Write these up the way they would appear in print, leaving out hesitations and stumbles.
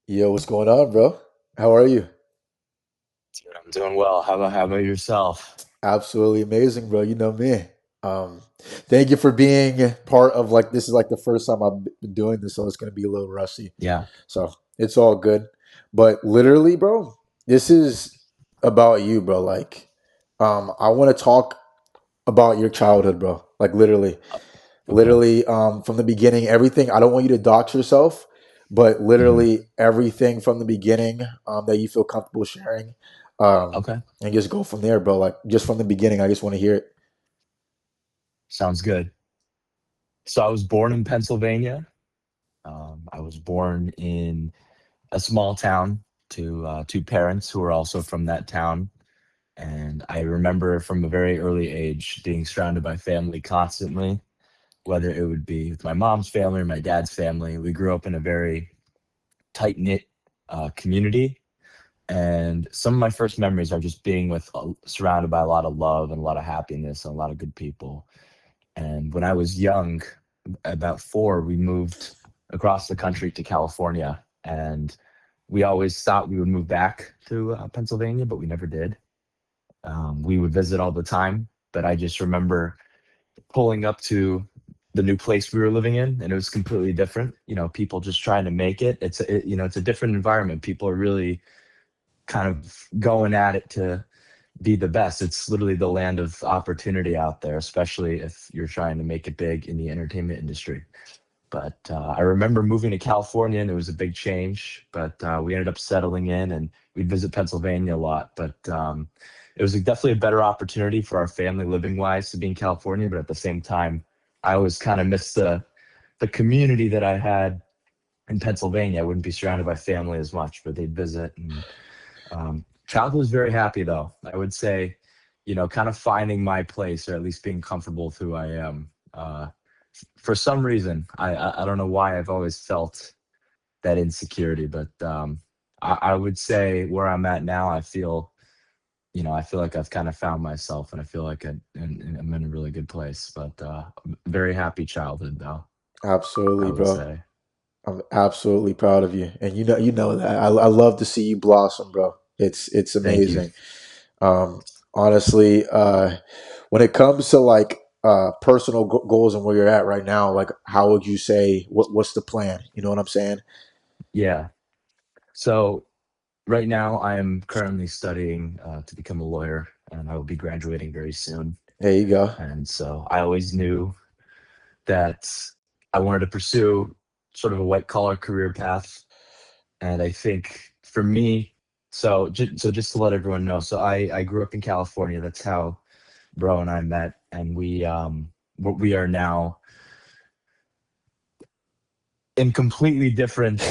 Yo, what's going on, bro? How are you? Dude, I'm doing well. How about yourself? Absolutely amazing, bro. You know me. Thank you for being part of like this is like the first time I've been doing this, so it's gonna be a little rusty. Yeah. So it's all good. But literally, bro, this is about you, bro. Like, I want to talk about your childhood, bro. Like literally. Okay. Literally, from the beginning, everything. I don't want you to dox yourself, but hmm literally everything from the beginning that you feel comfortable sharing, Okay. and just go from there, bro. Like just from the beginning, I just want to hear it. Sounds good. So I was born in Pennsylvania. I was born in a small town to two parents who were also from that town. And I remember from a very early age being surrounded by family constantly, whether it would be with my mom's family or my dad's family. We grew up in a very tight knit community. And some of my first memories are just being surrounded by a lot of love and a lot of happiness and a lot of good people. And when I was young, about four, we moved across the country to California. And we always thought we would move back to Pennsylvania, but we never did. We would visit all the time, but I just remember pulling up to the new place we were living in, and it was completely different. People just trying to make it. It's a different environment. People are really kind of going at it to be the best. It's literally the land of opportunity out there, especially if you're trying to make it big in the entertainment industry. But I remember moving to California, and it was a big change. But we ended up settling in, and we'd visit Pennsylvania a lot. But it was definitely a better opportunity for our family living wise to be in California. But at the same time, I always kind of missed the community that I had in Pennsylvania. I wouldn't be surrounded by family as much, but they'd visit. And childhood was very happy though. I would say, kind of finding my place or at least being comfortable with who I am. For some reason, I don't know why I've always felt that insecurity, but I would say where I'm at now, I feel like I've kind of found myself, and I feel like I'm in a really good place. But very happy childhood though, I Absolutely, would bro. say. I'm absolutely proud of you, and you know that I love to see you blossom, bro. It's Thank you. amazing. Um, Honestly, when it comes to like personal goals and where you're at right now, like how would you say what's the plan? You know what I'm saying? Yeah. So right now, I am currently studying to become a lawyer, and I will be graduating very soon. There you go. And so I always knew that I wanted to pursue sort of a white collar career path. And I think for me, so just to let everyone know, so I grew up in California. That's how Bro and I met, and we are now in completely different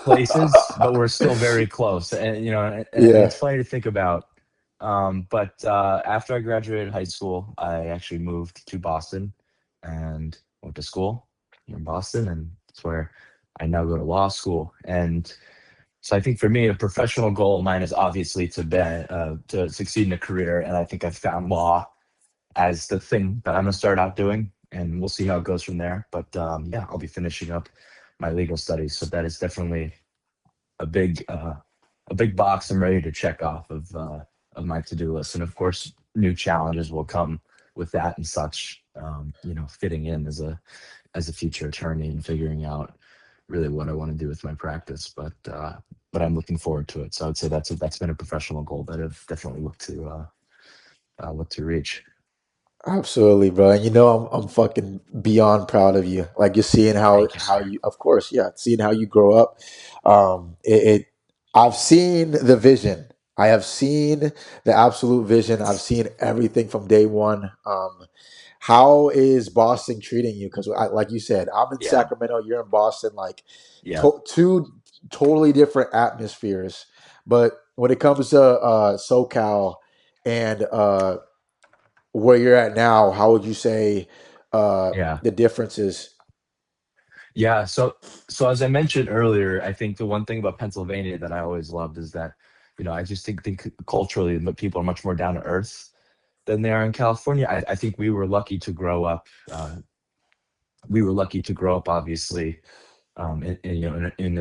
places, but we're still very close. And and Yeah. it's funny to think about. But after I graduated high school, I actually moved to Boston and went to school here in Boston, and that's where I now go to law school. And so I think for me, a professional goal of mine is obviously to succeed in a career, and I think I've found law as the thing that I'm gonna start out doing, and we'll see how it goes from there. But yeah, I'll be finishing up my legal studies, so that is definitely a big uh, a big box I'm ready to check off of my to do list. And of course, new challenges will come with that and such. Fitting in as a future attorney and figuring out really what I want to do with my practice. But I'm looking forward to it. So I would say that's been a professional goal that I've definitely looked to reach. Absolutely, bro. And I'm fucking beyond proud of you. Like just seeing how Thank you, how sir. you, of course, yeah, seeing how you grow up. I've seen the vision. I have seen the absolute vision. I've seen everything from day one. How is Boston treating you? Because, like you said, I'm in Yeah, Sacramento. You're in Boston. Like, yeah. two totally different atmospheres. But when it comes to SoCal and where you're at now, how would you say Yeah. the differences? Yeah. So as I mentioned earlier, I think the one thing about Pennsylvania that I always loved is that, I just think culturally, that people are much more down to earth than they are in California. I think we were lucky to grow up. We were lucky to grow up, obviously, in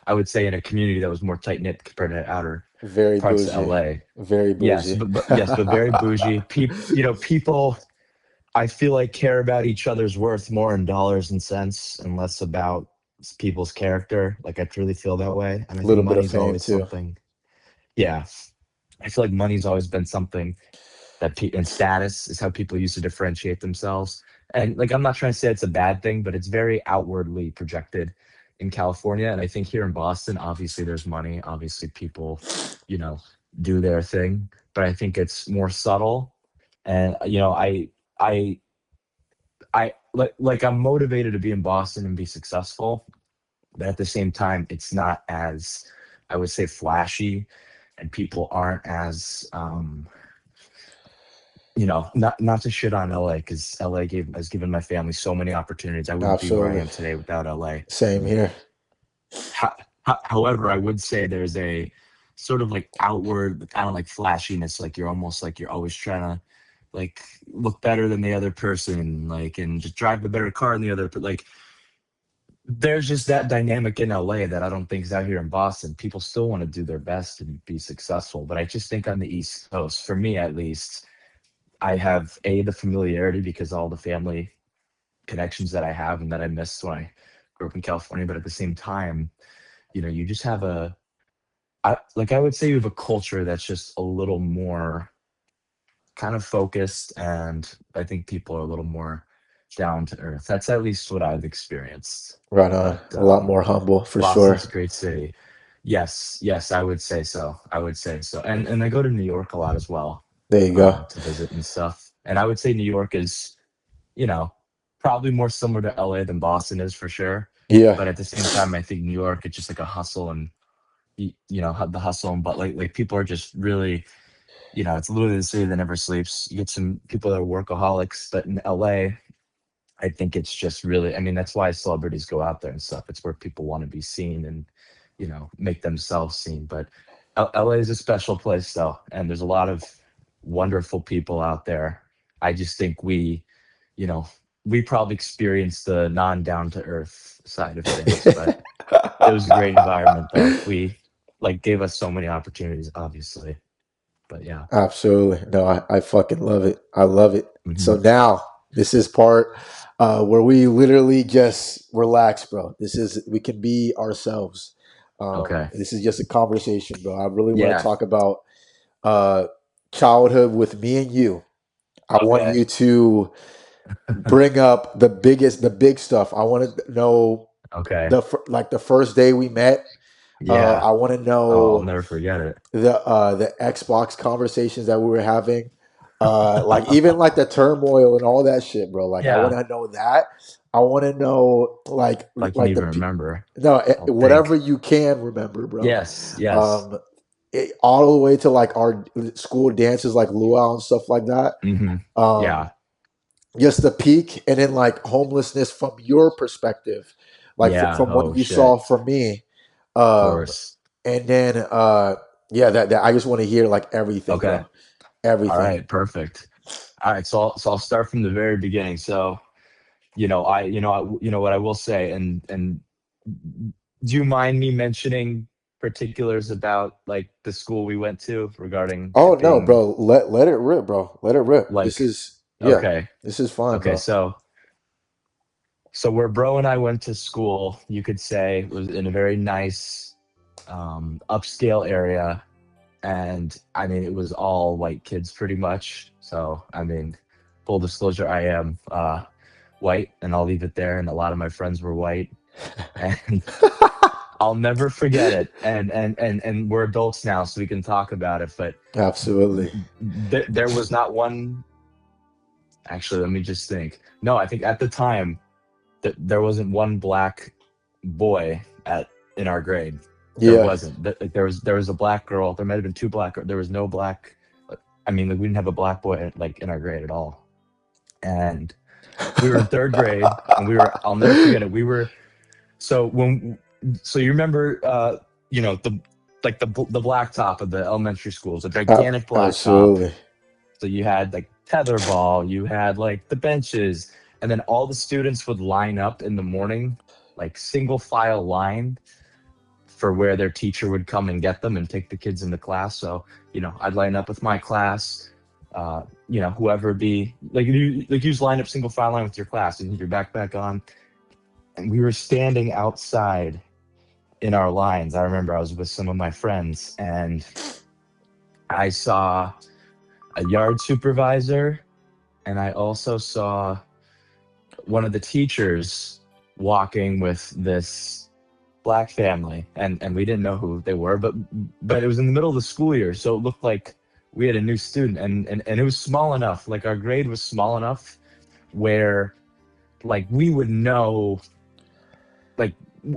I would say in a community that was more tight knit compared to outer Very parts of bougie. LA. Very Yes, bougie. but yes, but very bougie. People I feel like care about each other's worth more in dollars and cents and less about people's character. Like I truly feel that way, and I A think little bit of money's fame always too. something. Yeah, I feel like money's always been something and status is how people used to differentiate themselves. And like I'm not trying to say it's a bad thing, but it's very outwardly projected in California. And I think here in Boston, obviously there's money. Obviously people, you know, do their thing. But I think it's more subtle. And I like I'm motivated to be in Boston and be successful. But at the same time, it's not as I would say flashy and people aren't as not to shit on LA because LA has given my family so many opportunities. I wouldn't be where I Absolutely. am today without LA. Same here. However, I would say there's a sort of like outward kind of like flashiness, like you're almost like you're always trying to like look better than the other person, like and just drive a better car than the other. But like there's just that dynamic in LA that I don't think is out here in Boston. People still want to do their best and be successful, but I just think on the East Coast, for me at least, I have the familiarity because all the family connections that I have and that I missed when I grew up in California. But at the same time, you just have I would say you have a culture that's just a little more kind of focused, and I think people are a little more down to earth. That's at least what I've experienced. Right on. But A lot more humble for sure. Boston's a great city. Yes, I would say so. I would say so. And I go to New York a lot as well, There you go. to visit and stuff. And I would say New York is you know, probably more similar to LA than Boston is for sure. Yeah. But at the same time, I think New York, it's just like a hustle and the hustle and but like people are just really, it's literally the city that never sleeps. You get some people that are workaholics, but in LA, I think it's just really, I mean, that's why celebrities go out there and stuff. It's where people want to be seen and, make themselves seen. But LA is a special place though, and there's a lot of wonderful people out there. I just think you know, we probably experienced the non down to earth side of things, but it was a great environment though. We like gave us so many opportunities, obviously. But yeah. Absolutely. No, I fucking love it. I love it. So Hmm. now this is part where we literally just relax, bro. This is we can be ourselves. Okay. This is just a conversation, bro. I really want to Yeah. talk about uh, childhood with me and you. I want Okay. you to bring up the big stuff. I want to know Okay. like the first day we met. Yeah. I want to Oh, I'll know never forget it. the Xbox conversations that we were having, like even like the turmoil and all that shit, bro. Like I want Yeah. to know that. I want to know If I can like even remember. no I'll whatever think. you can remember, bro. Yes. Yes. Um, all the way to like our school dances, like luau and stuff like that. Hmm. Um, Yeah. just the peak, and then like homelessness from your perspective, like Yeah. from what Oh you saw shit. from me. Of Um, course. and then yeah, that I just want to hear like everything, Okay. bro. All Everything. right. Perfect. All right. So I'll start from the very beginning. So what I will say, and do you mind me mentioning particulars about like the school we went to regarding Oh it no, being bro. Let it rip, bro. Let it rip. This like is yeah. okay, This is fine, okay, bro. so where bro and I went to school, you could say was in a very nice upscale area, and I mean it was all white kids pretty much. So I mean, full disclosure, I am white, and I'll leave it there. And a lot of my friends were white, and I'll never forget it. And we're adults now, so we can talk about it. But Absolutely. there was not one. Actually, let me just think. No, I think at the time there wasn't one black boy at in our grade. There Yeah. wasn't. Like, there was a black girl. There might have been two black. There was no black. I mean, like, we didn't have a black boy like in our grade at all. And we were in third grade, and we were. I'll never forget it. We were so when so you remember the like the blacktop of the elementary schools, a gigantic blacktop. Absolutely. So you had like tetherball, you had like the benches, and then all the students would line up in the morning, like single file line for where their teacher would come and get them and take the kids into class. So, I'd line up with my class. Whoever be you just line up single file line with your class and your backpack on. And we were standing outside in our lines. I remember I was with some of my friends and I saw a yard supervisor and I also saw one of the teachers walking with this black family, and we didn't know who they were, but it was in the middle of the school year, so it looked like we had a new student, and it was small enough, like our grade was small enough where like we would know, like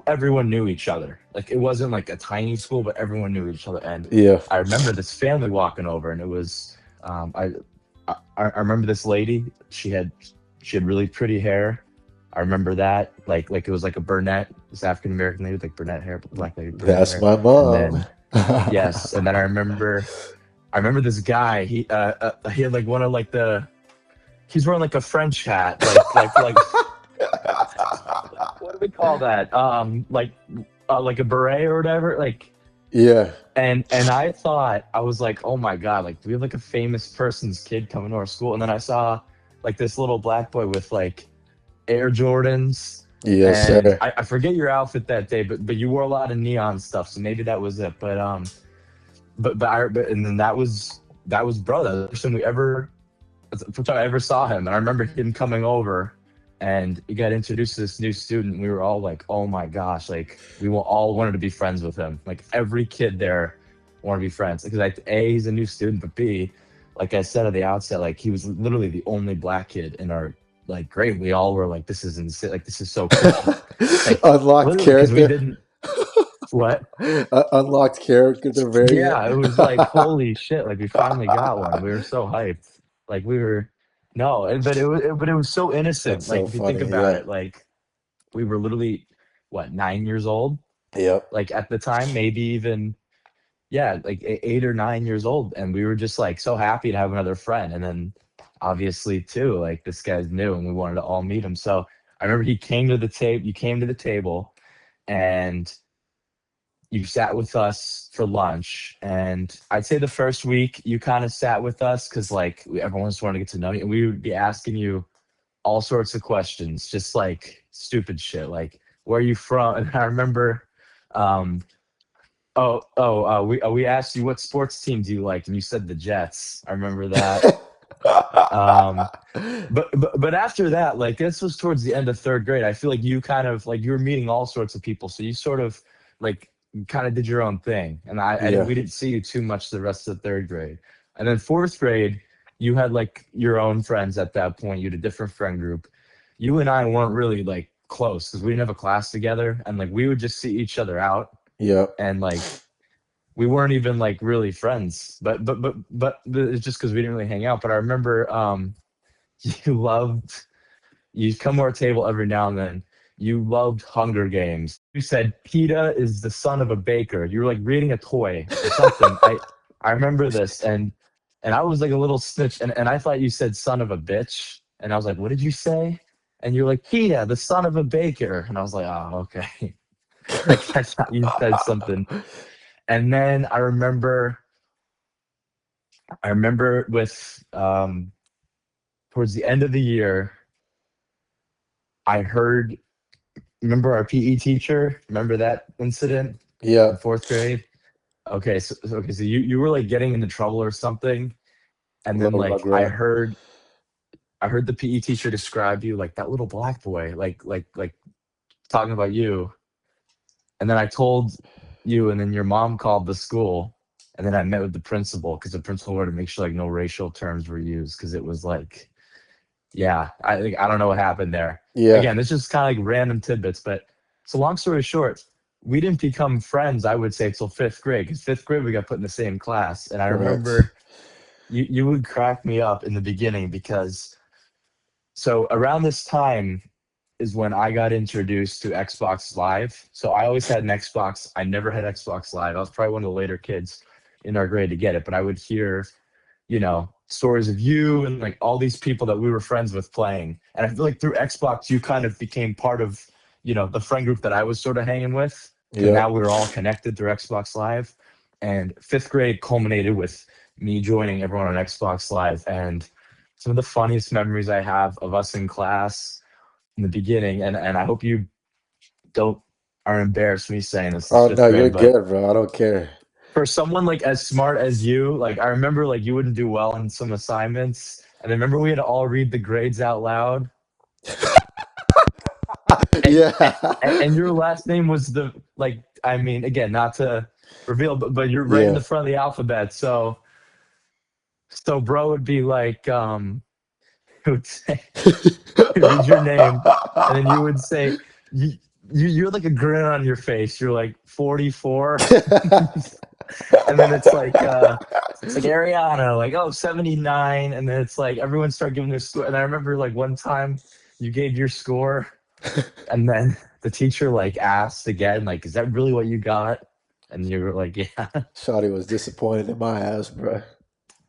everyone knew each other. Like it wasn't like a tiny school, but everyone knew each other. And Yeah. I remember this family walking over, and it was um, I, I remember this lady. She had really pretty hair. I remember that like it was like a brunette, this African American lady with like brunette hair, black lady brunette That's hair, my and mom. then yes, and then I remember this guy. He had like one of like the he's wearing like a French hat, like what do we call that? Like a beret or whatever. Like, Yeah. and I thought I was like, oh my god, like do we have like a famous person's kid coming to our school? And then I saw like this little black boy with like Air Jordans, Yes, and sir. I forget your outfit that day, but you wore a lot of neon stuff, so maybe that was it. But and then that was bro, that was the first time first time I ever saw him. And I remember him coming over and he got introduced to this new student. We were all like, oh my gosh, like all wanted to be friends with him. Like every kid there wanted to be friends. Because like A, he's a new student, but B, like I said at the outset, like he was literally the only black kid in our like grade. We all were like, this is insane, like this is so cool. Like Unlocked literally because we character. didn't what? Unlocked character at the very end. Yeah, it was like holy shit! Like we finally got one. We were so hyped. Like we were, no, but it was so That's innocent. Like so if you think funny. about Yeah. it, like we were literally what 9 years old, Yep. like at the time, maybe even yeah, like 8 or 9 years old, and we were just like so happy to have another friend. And then obviously too, like this guy's new, and we wanted to all meet him. So I remember he came to the table. You came to the table, and you sat with us for lunch. And I'd say the first week you kind of sat with us because like everyone just wanted to get to know you, and we would be asking you all sorts of questions, just like stupid shit, like where are you from? And I remember um we asked you what sports team do you like, and you said the Jets. I remember that. um but after that, like this was towards the end of third grade. I feel like you kind of like you were meeting all sorts of people, so you sort of like kind of did your own thing, and Yeah. we didn't see you too much the rest of third grade. And then fourth grade, you had like your own friends at that point. You had a different friend group. You and I weren't really like close because we didn't have a class together, and like we would just see each other out, Yep. and like we weren't even like really friends. But it's just because we didn't really hang out. But I remember you loved you'd come to our table every now and then. You loved Hunger Games. You said PETA is the son of a baker. You were like reading a toy or something. I remember this, and I was like a little snitch, and I thought you said son of a bitch, and I was like, what did you say? And you're like PETA, the son of a baker, and I was like, oh okay. Like that's how you said something. And then I remember with towards the end of the year, I heard. Remember our PE teacher? Remember that incident in Yep. fourth grade? Okay, so you were like getting into trouble or something, and then Little like I Rugrat. heard I heard the PE teacher describe you like that little black boy, like talking about you. And then I told you, and then your mom called the school, and then I met with the principal because the principal wanted to make sure like no racial terms were used because it was like yeah, I don't know what happened there. Yeah. Again, this is kind of like random tidbits, but so long story short, we didn't become friends, I would say, till fifth grade. Because fifth grade we got put in the same class. And I Correct. remember you would crack me up in the beginning because so around this time is when I got introduced to Xbox Live. So I always had an Xbox. I never had Xbox Live. I was probably one of the later kids in our grade to get it, but I would hear stories of you and like all these people that we were friends with playing. And I feel like through Xbox, you kind of became part of, the friend group that I was sort of hanging with. because Yep. now we were all connected through Xbox Live. And fifth grade culminated with me joining everyone on Xbox Live. And some of the funniest memories I have of us in class in the beginning, and I hope you don't are embarrassed me saying this is Oh fifth no, you're grade, but good, bro. I don't care. for someone like as smart as you, like I remember like you wouldn't do well on some assignments. And I remember we had to all read the grades out loud. And and, Yeah. and your last name was the like I mean again not to reveal but you're right in Yeah. the front of the alphabet. So bro would be like he would say he'd read your name and then you would say you, you're like a grin on your face. You're like 44. And then it's like Ariana, like, oh, 79. And then it's like everyone started giving their score. And I remember like one time you gave your score and then the teacher like asked again, like, is that really what you got? And you were like, yeah. Shawty was disappointed in my ass, bro.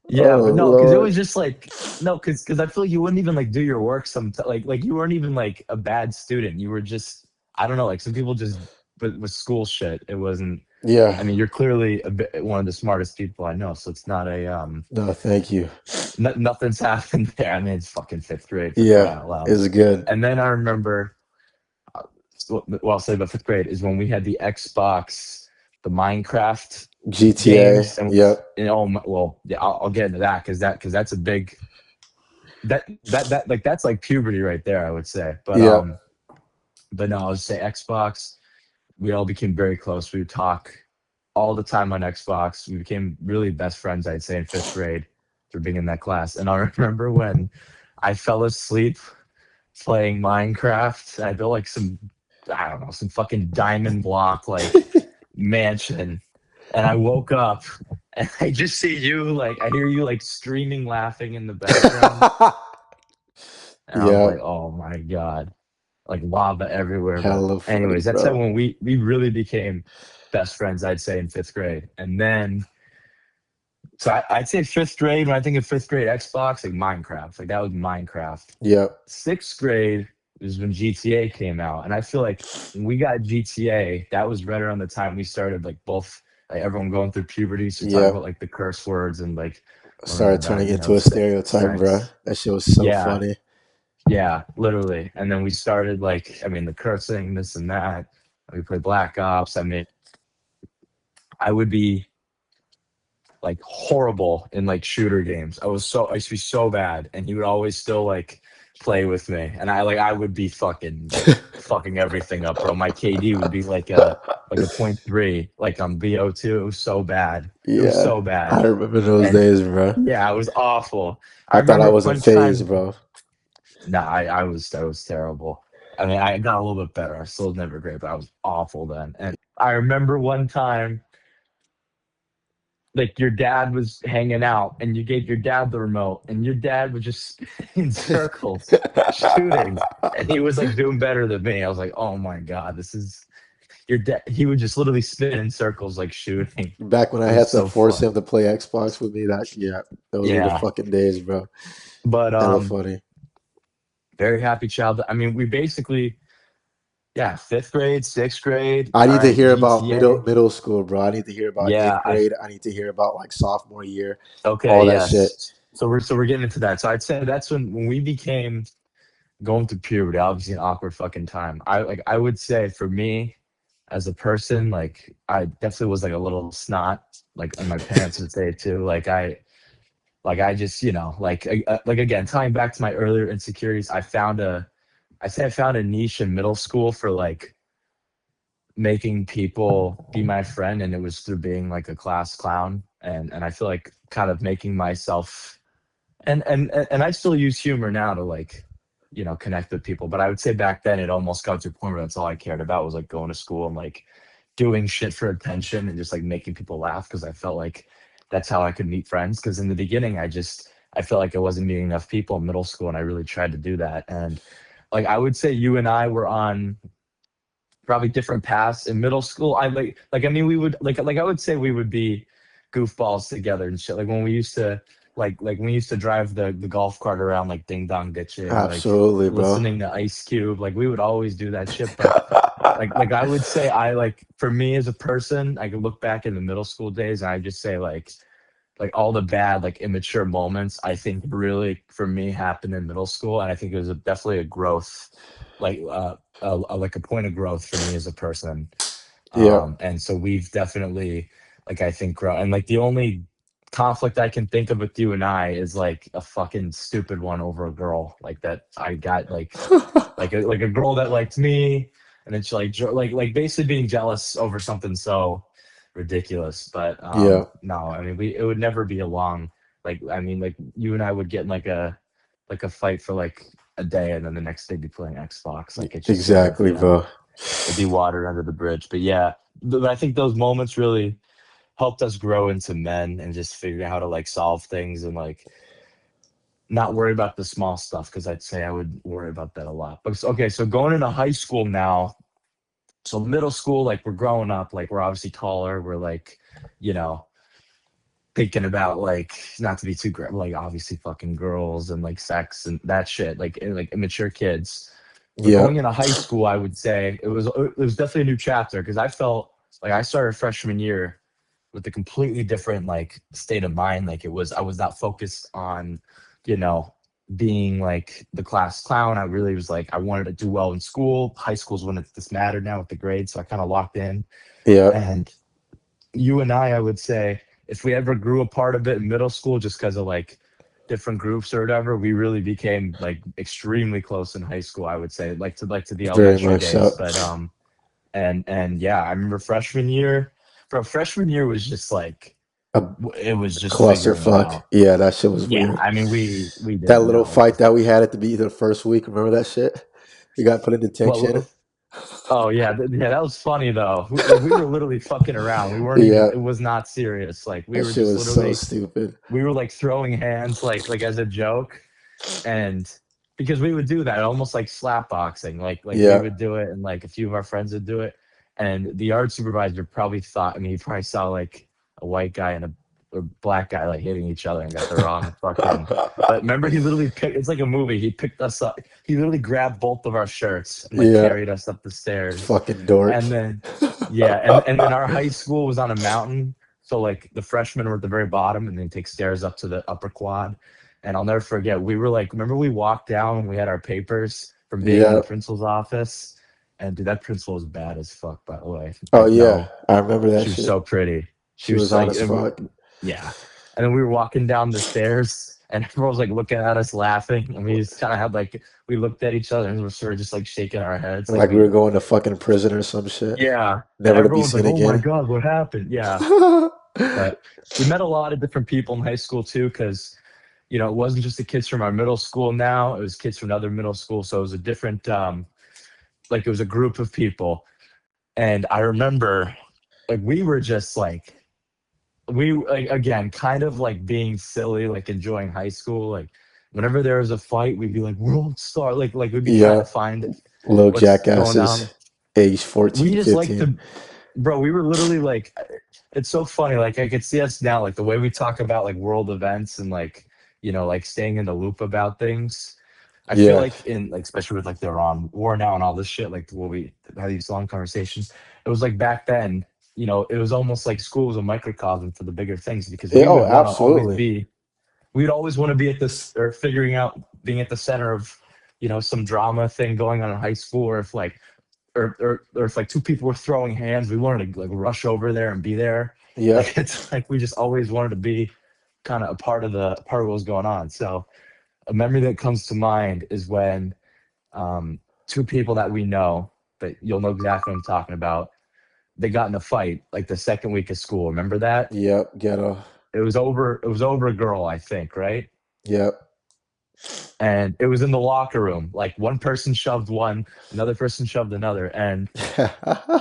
Yeah, Oh but no, because it Lord. was just like no, because I feel like you wouldn't even like do your work some like you weren't even like a bad student. You were just I don't know, like some people just but with school shit, it wasn't Yeah. I mean, you're clearly a bit, one of the smartest people I know, so it's not a No, thank you. nothing's happened there. I mean, it's fucking fifth grade for crying Yeah, out loud. it's good. And then I remember, what I'll say about fifth grade is when we had the Xbox, the Minecraft GTA. games, and Yep. well, yeah, I'll get into that because that's a big that like that's like puberty right there, I would say. Yep. But no, I would say Xbox. We all became very close. We would talk all the time on Xbox. We became really best friends, I'd say, in fifth grade for being in that class. And I remember when I fell asleep playing Minecraft. And I built like some, I don't know, some fucking diamond block like mansion. And I woke up and I just see you like, I hear you like screaming, laughing in the background. And I was Yep. like, oh my God, like lava everywhere. But, Hella funny, anyways, that's how bro. when we really became best friends, I'd say, in fifth grade. And then so I'd say fifth grade, when I think of fifth grade Xbox, like Minecraft, like that was Minecraft. Yep. Sixth grade is when GTA came out. And I feel like when we got GTA, that was right around the time we started, like both, like everyone going through puberty. So talk about Yep. like the curse words and like learning Started about, turning into a stereotype, bro. sex. That shit was so Yeah. funny. Yeah. Literally. And then we started like, I mean, the cursing, this and that. We played Black Ops. I mean, I would be like horrible in like shooter games. I used to be so bad, and he would always still like play with me, and I would be fucking everything up, bro. My KD would be like a point three, like on BO2. It was so bad. It was Yeah, so I bad, remember those and days, bro. yeah, it was awful. I I thought I remember wasn't one phased, time. bro. Nah, I was terrible. I mean, I got a little bit better. I still never great, but I was awful then. And I remember one time like your dad was hanging out and you gave your dad the remote and your dad was just in circles shooting and he was like doing better than me. I was like, oh my God, this is your dad. He would just literally spin in circles like shooting. Back when I It was had to so force fun. him to play Xbox with me, that yeah, those were the Yeah. fucking days, bro. But Hella funny. very happy child. I mean, we basically, yeah, fifth grade, sixth grade. I All need to right, hear about middle GTA. middle school, bro. I need to hear about Yeah, eighth I grade. I need to hear about like sophomore year, okay, all that shit. yes. So we're getting into that. So I'd say that's when we became going through puberty, obviously an awkward fucking time. I would say for me as a person, like I definitely was like a little snot, like and my parents would say too. Like I just, like again, tying back to my earlier insecurities, I found a niche in middle school for like making people be my friend, and it was through being like a class clown, and I feel like kind of making myself and I still use humor now to like, connect with people. But I would say back then it almost got to a point where that's all I cared about was like going to school and like doing shit for attention and just like making people laugh because I felt like that's how I could meet friends. Because in the beginning, I felt like I wasn't meeting enough people in middle school, and I really tried to do that. And like I would say, you and I were on probably different paths in middle school. I mean we would like I would say we would be goofballs together and shit. Like when we used to like when we used to drive the golf cart around like ding dong ditching, like Absolutely, bro. listening to Ice Cube, like we would always do that shit. But like I would say, I like, for me as a person, I could look back in the middle school days and I just say like all the bad, like immature moments, I think really for me happened in middle school, and I think it was definitely a growth, like a point of growth for me as a person. Yeah. And so we've definitely, like, I think grown. And like the only conflict I can think of with you and I is like a fucking stupid one over a girl, like that I got like a girl that liked me, and it's like like basically being jealous over something so ridiculous. But Yeah. no, I mean, we it would never be a long, like, I mean, like you and I would get in like a fight for like a day, and then the next day be playing Xbox. Like it's just sort of, Exactly, bro. it'd be water under the bridge. But yeah, but I think those moments really helped us grow into men and just figure out how to like solve things and like not worry about the small stuff, because I'd say I would worry about that a lot. But okay, so going into high school now, so middle school, like we're growing up, like we're obviously taller, we're like, you know, thinking about like not to be too like obviously fucking girls and like sex and that shit, like immature kids. But Yeah. going into high school, I would say it was definitely a new chapter, because I felt like I started freshman year with a completely different like state of mind. Like I was not focused on, you know, being like the class clown. I really was like, I wanted to do well in school. High school's when it this mattered now with the grades. So I kind of locked in. Yeah. And you and I would say, if we ever grew apart a bit in middle school, just because of like different groups or whatever, we really became like extremely close in high school. I would say, like to the Very elementary much days. so. But and yeah, I remember freshman year. Bro, freshman year was just like, A it was just figuring it clusterfuck. out. Yeah, that shit was Yeah, weird. I mean, we That didn't little know fight that we had at the beginning of the first week. Remember that shit? We got put in detention. what. Oh yeah, yeah, that was funny though. Like we were literally fucking around. We weren't even. Yeah, It was not serious. Like we that were shit just was so literally. stupid. We were like throwing hands, like as a joke, and because we would do that, almost like slap boxing. Like we Yeah, would do it, and like a few of our friends would do it, and the art supervisor probably thought. I mean, he probably saw like a white guy and a black guy like hitting each other and got the wrong fucking. But remember, he literally picked. It's like a movie. He picked us up. He literally grabbed both of our shirts and like yeah, carried us up the stairs, fucking dork. and then yeah, and then our high school was on a mountain, so like the freshmen were at the very bottom, and then take stairs up to the upper quad. And I'll never forget, we were like, remember we walked down and we had our papers from being in Yeah. the principal's office, and dude, that principal was bad as fuck, by the way. Oh Like, yeah, no, I remember that she was so shit. pretty. She She was was on like, as fuck. yeah. And then we were walking down the stairs, and everyone was like looking at us laughing, and we just kind of had like, we looked at each other and we're sort of just like shaking our heads, like Like we were we, going to fucking prison or some shit, yeah. And never to be everyone's like, seen oh my again. god, what happened? Yeah. But we met a lot of different people in high school too, because it wasn't just the kids from our middle school now, it was kids from other middle school. So it was a different, like it was a group of people. And I remember like we were just like, we like again, kind of like being silly, like enjoying high school. Like whenever there was a fight, we'd be like, world star, like we'd be trying Yeah, to find little what's going jackasses, on. age We 14, just like 15. to, bro, we were literally like, it's so funny. Like I could see us now, like the way we talk about like world events and like, like staying in the loop about things. I feel Yeah, like in like, especially with like the Iran war now and all this shit, like what we had these long conversations. It was like back then, it was almost like school was a microcosm for the bigger things, because yeah. we Oh, would want to always absolutely. be, we'd always want to be at this, or figuring out being at the center of, some drama thing going on in high school, or if like, or if like two people were throwing hands, we wanted to like rush over there and be there. Yeah, Like it's like we just always wanted to be kind of a part of what was going on. So a memory that comes to mind is when two people that we know, that you'll know exactly what I'm talking about, they got in a fight like the second week of school. Remember that? yep. Ghetto. It was over a girl, I think, right? Yep. And it was in the locker room. Like one person shoved one, another person shoved another. And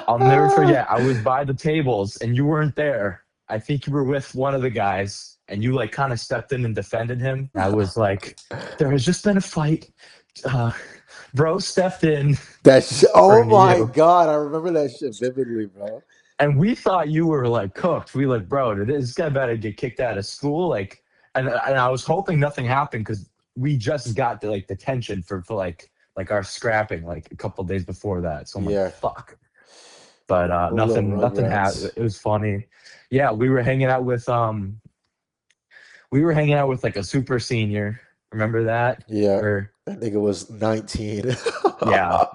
I'll never forget, I was by the tables and you weren't there. I think you were with one of the guys, and you like kind of stepped in and defended him. I was like, there has just been a fight. Uh, bro stepped in Oh for my you. god, I remember that shit vividly, bro. And we thought you were like cooked. We like, bro, did this guy better get kicked out of school? Like, and I was hoping nothing happened, because we just got the like detention for like our scrapping like a couple days before that. So I'm like, Yeah, fuck. but A little nothing happened. Rugrats. It was funny. Yeah, we were hanging out with like a super senior. Remember that? Yeah, Or that nigga was 19. yeah.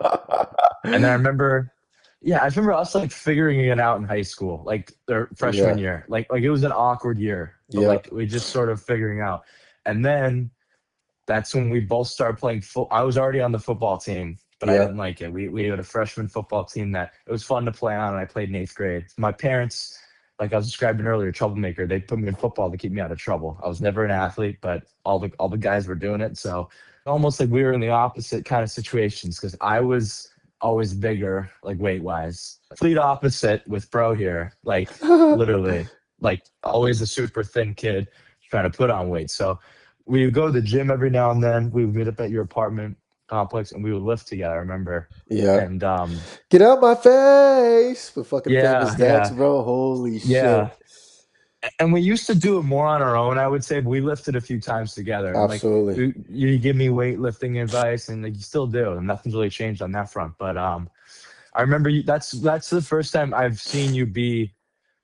And then I remember, yeah, I remember us like figuring it out in high school, like their freshman Yeah, year. Like it was an awkward year, but yeah, like we just sort of figuring out. And then that's when we both started playing foot. I was already on the football team, but I yeah. didn't like it. We had a freshman football team that it was fun to play on, and I played in eighth grade. My parents, like I was describing earlier, troublemaker. They put me in football to keep me out of trouble. I was never an athlete, but all the guys were doing it, so almost like we were in the opposite kind of situations because I was always bigger, like weight wise. Complete opposite with bro here, like literally, like always a super thin kid trying to put on weight. So we would go to the gym every now and then. We would meet up at your apartment complex and we would lift together. I remember. Yeah. And Get out my face with fucking famous yeah, Dex, yeah, bro. Holy yeah. shit. And we used to do it more on our own, I would say, but we lifted a few times together. And like Absolutely. you give me weightlifting advice, and like you still do, and nothing's really changed on that front. But I remember you. That's the first time I've seen you be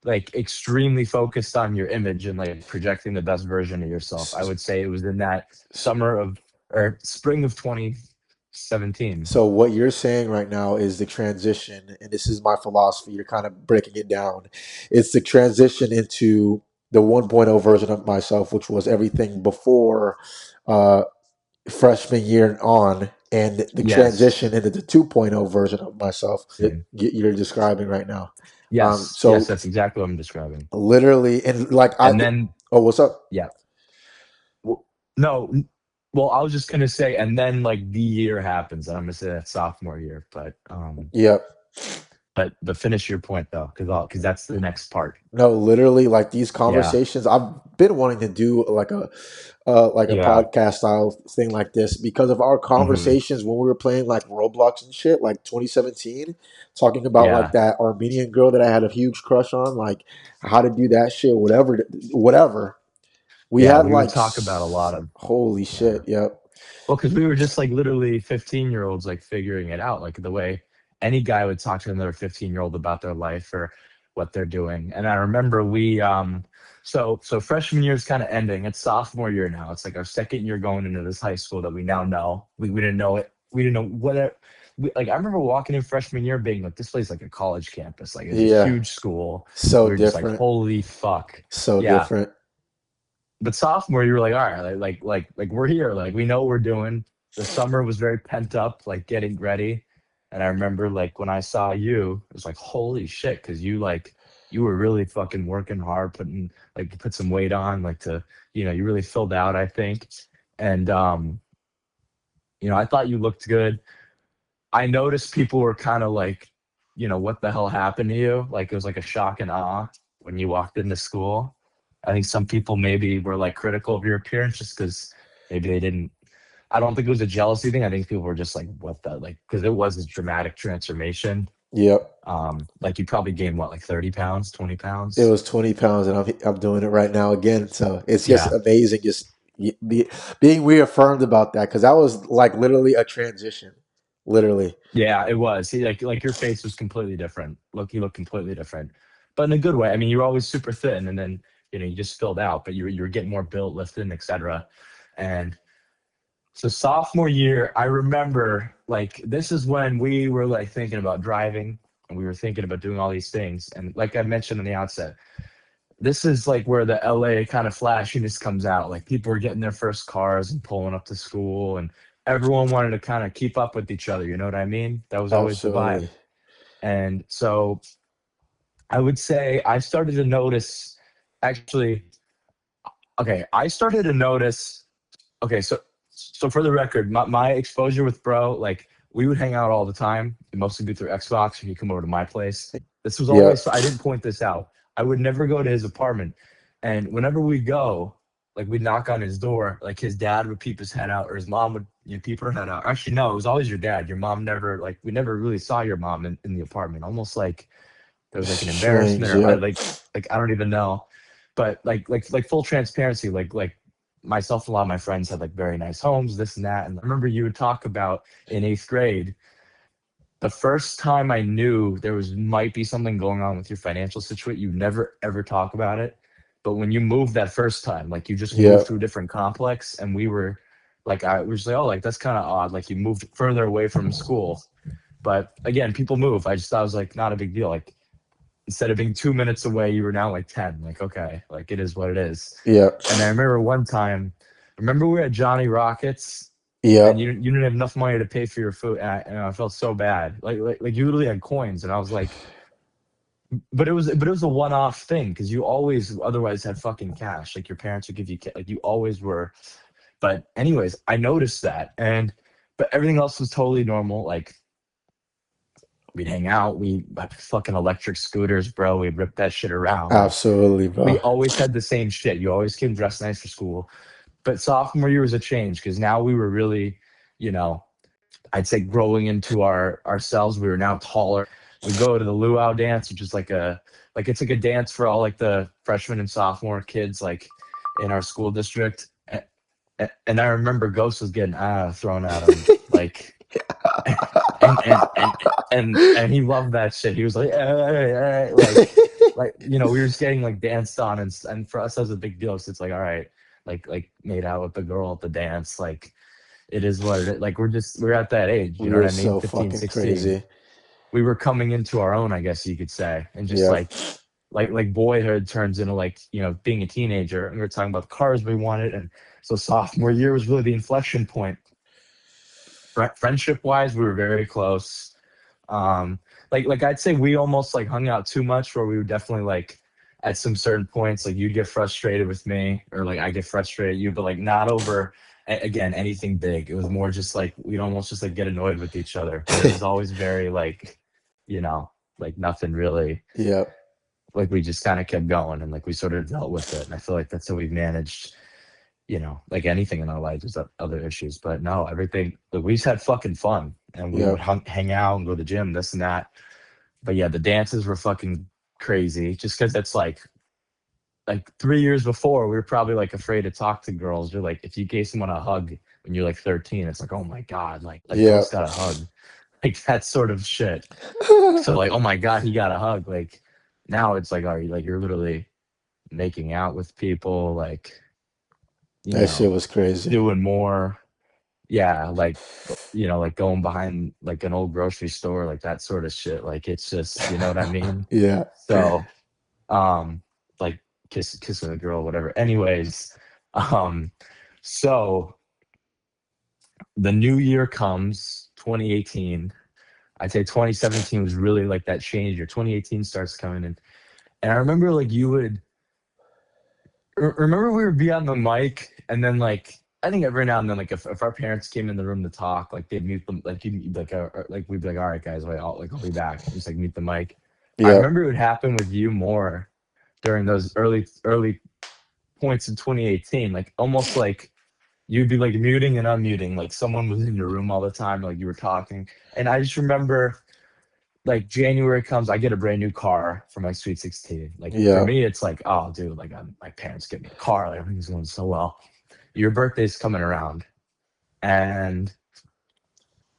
like extremely focused on your image and like projecting the best version of yourself. I S- would say it was in that summer of or spring of 2017. So what you're saying right now is the transition, and this is my philosophy. You're kind of breaking it down. It's the transition into the 1.0 version of myself, which was everything before uh, freshman year and on, and the Yes. transition into the 2.0 version of myself that Same. you're describing right now. Yes. Yes, So that's exactly what I'm describing. literally, and like I, And then oh, what's up? yeah. Well, no, well, I was just gonna say, and then like the year happens, and I'm gonna say that sophomore year, Yeah. but finish your point though, because that's the next part. No, literally, like these Yeah. conversations, I've been wanting to do like a Yeah. podcast style thing like this because of our Hmm. conversations when we were playing like Roblox and shit, like 2017, talking about like Yeah. that Armenian girl that I had a huge crush on, like how to do that shit, whatever, whatever. We Yeah. had We would like, talk about a lot of holy yeah. shit, yep, Well, because we were just like literally 15-year-olds, like figuring it out, like the way any guy would talk to another 15-year-old about their life or what they're doing. And I remember so freshman year is kind of ending. It's sophomore year now. It's like our second year going into this high school that we now know. We didn't know it. We didn't know what it, like. I remember walking in freshman year being like, this place is like a college campus. Like it's a yeah, huge school. so We were just like, different, holy fuck. so Yeah, different, but sophomore, you were like, all right, like we're here, like we know what we're doing. The summer was very pent up, like getting ready. And I remember like when I saw you, it was like, holy shit, because you were really fucking working hard, putting like you put some weight on, like to you really filled out, I think. And I thought you looked good. I noticed people were kind of like, what the hell happened to you? Like it was like a shock and awe when you walked into school. I think some people maybe were like critical of your appearance just because maybe they didn't. I don't think it was a jealousy thing. I think people were just like, what the like, because it was a dramatic transformation. yep. Like you probably gained what, like 30 pounds, 20 It pounds. was 20 pounds, and I'm doing it right now again. So it's just Yeah. amazing, just being reaffirmed about that because that was like literally a transition, literally. Yeah, it was. He like your face was completely different. You look completely different, but in a good way. I mean, you were always super thin, and then you just filled out, but you were getting more built, lifting, etc. And so sophomore year, I remember like this is when we were like thinking about driving, and we were thinking about doing all these things. And like I mentioned in the outset, this is like where the LA kind of flashiness comes out. Like people were getting their first cars and pulling up to school, and everyone wanted to kind of keep up with each other. You know what I mean? That was always the Absolutely. vibe. And so I would say I started to notice actually, okay, I started to notice, okay, so for the record, my exposure with bro, like we would hang out all the time. It'd mostly be through Xbox, and he'd come over to my place. This was Yeah. always, I didn't point this out. I would never go to his apartment. And whenever we go, like we'd knock on his door, like his dad would peep his head out, or his mom would peep her head out. Actually, no, it was always your dad. Your mom never, like, we never really saw your mom in the apartment. Almost like there was like an embarrassment Strange. or I Yep. like I don't even know. But like full transparency, like myself and a lot of my friends had like very nice homes, this and that. And I remember you would talk about in eighth grade the first time I knew there was might be something going on with your financial situation, you never ever talk about it. But when you moved that first time, like you just moved Yeah. to a different complex, and we were like, I was like, oh, like that's kind of odd. Like you moved further away from school. But again, people move. I just thought it was like not a big deal. Like instead of being 2 minutes away, you were now like 10. Like, okay, like it is what it is. Yeah. And I remember one time, remember we were at Johnny Rockets Yeah. and you didn't have enough money to pay for your food. And I felt so bad. Like you literally had coins. And I was like, but it was a one off thing because you always otherwise had fucking cash. Like your parents would give you, like you always were. But anyways, I noticed that. But everything else was totally normal. Like we'd hang out. We had fucking electric scooters, bro. We'd rip that shit around. Like Absolutely, bro. we always had the same shit. You always came dressed nice for school. But sophomore year was a change because now we were really, you know, I'd say growing into ourselves. We were now taller. We go to the luau dance, which is like it's like a dance for all like the freshman and sophomore kids like in our school district. And I remember Ghost was getting thrown at him like and and and and he loved that shit. He was like, we were just getting like danced on, and for us that was a big deal. So it's like, all right, like made out with the girl at the dance, like it is what it is. Like we're at that age, you We know what were I mean? so 15, fucking 16. crazy. We were coming into our own, I guess you could say, and just Yeah. like boyhood turns into like being a teenager, and we were talking about the cars we wanted, and so sophomore year was really the inflection point. Friendship wise, we were very close. Like I'd say we almost like hung out too much, where we were definitely like at some certain points, like you'd get frustrated with me, or like I get frustrated at you, but like not over again anything big. It was more just like we'd almost just like get annoyed with each other, but it was always very like, you know, like nothing really. Yeah. Like we just kind of kept going, and like we sort of dealt with it, and I feel like that's how we've managed, like anything in our lives, there's other issues. But no, everything, like, we just had fucking fun and we Yeah. would hang out and go to the gym, this and that. But yeah, the dances were fucking crazy just because it's like 3 years before, we were probably like afraid to talk to girls. You're like, if you gave someone a hug when you're like 13, it's like, oh my God, like Yeah. Ghost got a hug. Like that sort of shit. So like, oh my God, he got a hug. Like now it's like, are you like, you're literally making out with people, like, you That shit know, was crazy. doing more. Yeah, like like going behind like an old grocery store, like that sort of shit. Like it's just, you know what I mean? Yeah. So, um, like kissing a girl, whatever. Anyways, um, so the new year comes, 2018. I'd say 2017 was really like that change year. 2018 starts coming in. And I remember like you would remember we would be on the mic, and then like I think every now and then, like if our parents came in the room to talk, like they'd mute them, like you'd like we'd be like, all right guys, wait, I'll be back, and just like mute the mic. I Yeah. remember it would happen with you more during those early points in 2018, like almost like you'd be like muting and unmuting, like someone was in your room all the time, like you were talking. And I just remember like January comes, I get a brand new car for my Sweet 16. Like for Yeah. me, it's like, oh, dude, like my parents get me a car, like everything's going so well. Your birthday's coming around, and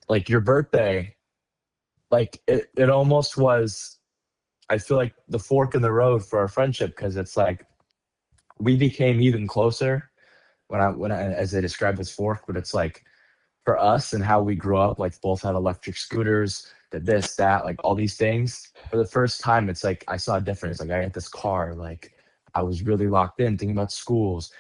like your birthday, like it almost was. I feel like the fork in the road for our friendship because it's like we became even closer when I as I described as fork, but it's like for us and how we grew up, like both had electric scooters, did this, that, like all these things. For the first time, it's like I saw a difference. Like I got this car, like I was really locked in, thinking about schools.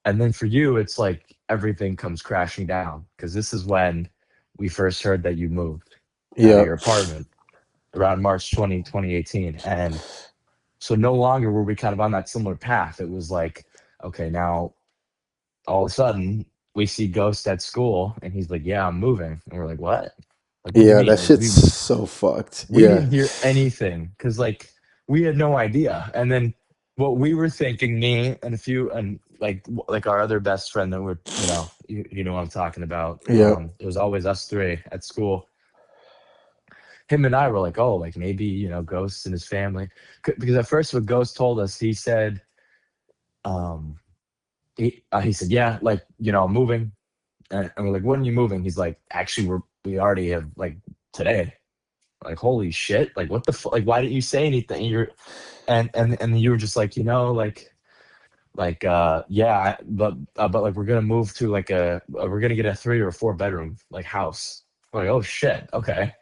And then for you, it's like everything comes crashing down because this is when we first heard that you moved out of Yeah. your apartment around March 2018. And so no longer were we kind of on that similar path. It was like, okay, now all of a sudden we see Ghost at school and he's like, yeah, I'm moving. And we're like, what do you Yeah. mean? That Like shit's we so fucked. we Yeah. didn't hear anything because like we had no idea. And then what we were thinking, me and a few and like our other best friend that we're, you know what I'm talking about. Yeah. It was always us three at school. Him and I were like, oh, like maybe, Ghost and his family. Because at first what Ghost told us, he said, um he said, yeah, like, I'm moving. And we're like, when are you moving? He's like, actually, we already have like today. Like, holy shit, like what the like why didn't you say anything? And you were just like, yeah, but like we're gonna move to like we're gonna get a 3 or 4 bedroom like house. We're like, oh shit, okay.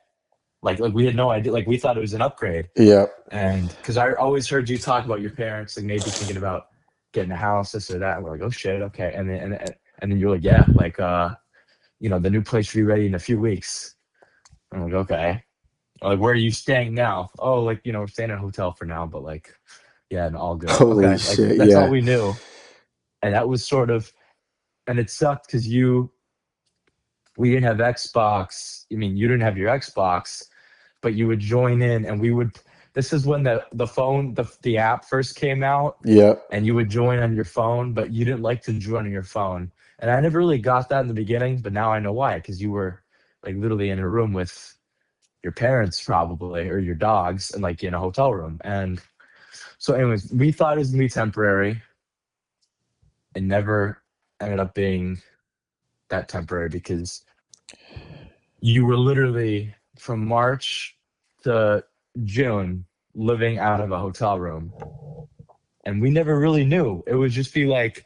Like we had no idea. Like we thought it was an upgrade. Yeah. And because I always heard you talk about your parents, like maybe thinking about getting a house, this or that. And we're like, oh shit, okay. And then you're like, yeah, like the new place will be ready in a few weeks. I'm like, okay. Like, where are you staying now? Oh, like, we're staying in a hotel for now, but like, yeah, and all good. Holy Okay. Like, shit. that's all Yeah. we knew. And that was sort of, and it sucked because we didn't have Xbox. I mean, you didn't have your Xbox, but you would join in and this is when the app first came out, Yeah. and you would join on your phone, but you didn't like to join on your phone. And I never really got that in the beginning, but now I know why, because you were like literally in a room with your parents probably, or your dogs, and like in a hotel room. And so anyways, we thought it was gonna be temporary. It never ended up being that temporary because you were literally from March to June living out of a hotel room. And we never really knew. It would just be like,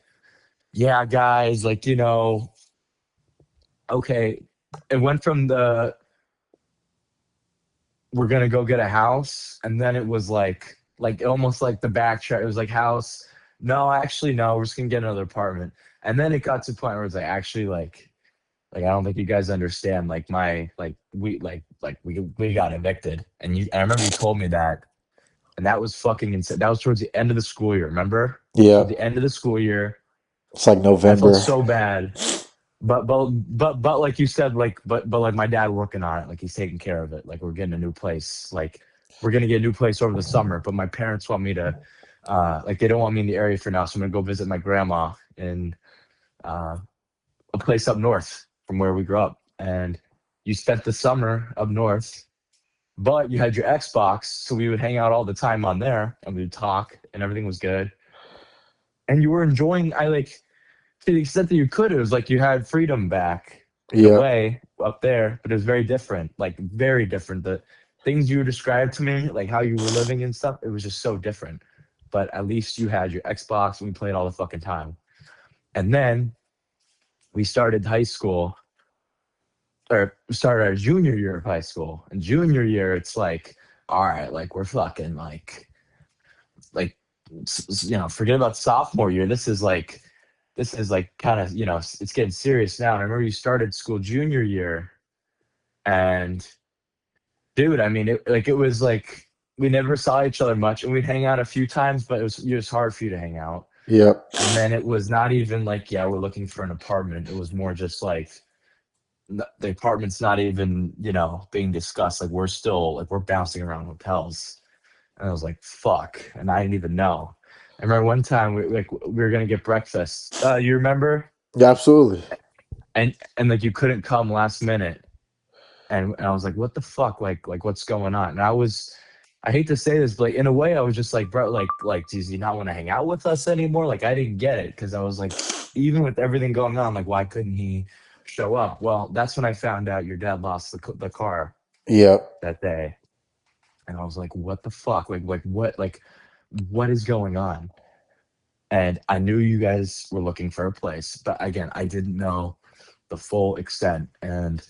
yeah, guys, like, okay. It went from we're gonna go get a house, and then it was like almost like the backtrack. It was like house. No, actually, no, we're just gonna get another apartment. And then it got to the point where it's like, actually, like I don't think you guys understand. Like my like we got evicted, and I remember you told me that, and that was fucking insane. That was towards the end of the school year. Remember? Yeah. Towards the end of the school year, It's like I felt November. so bad. But like you said, but like my dad working on it, like he's taking care of it. Like we're getting a new place. Like we're gonna get a new place over the summer. But my parents want me to, like they don't want me in the area for now, so I'm gonna go visit my grandma in uh, a place up north from where we grew up. And you spent the summer up north, but you had your Xbox, so we would hang out all the time on there, and we would talk, and everything was good. And you were enjoying. I like to the extent that you could. It was like you had freedom back in a Yeah. way up there, but it was very different, like very different. The things you described to me, like how you were living and stuff, it was just so different. But at least you had your Xbox and we played all the fucking time. And then we started high school, or started our junior year of high school. And junior year, it's like, all right, like we're fucking like forget about sophomore year. This is like kind of it's getting serious now. And I remember you started school junior year, and dude, I mean, it was like we never saw each other much, and we'd hang out a few times, but it was hard for you to hang out. Yeah. And then it was not even like, yeah, we're looking for an apartment. It was more just like the apartment's not even being discussed. Like we're bouncing around hotels. And I was like, fuck. And I didn't even know. I remember one time we were gonna get breakfast. You remember? Yeah. Absolutely. And like you couldn't come last minute. And I was like, what the fuck? Like what's going on? And I hate to say this, but like in a way I was just like, bro, like does he not want to hang out with us anymore? Like I didn't get it because I was like, even with everything going on, like why couldn't he show up? Well, that's when I found out your dad lost the car Yeah. that day. And I was like, what the fuck? What is going on? And I knew you guys were looking for a place, but again, I didn't know the full extent. And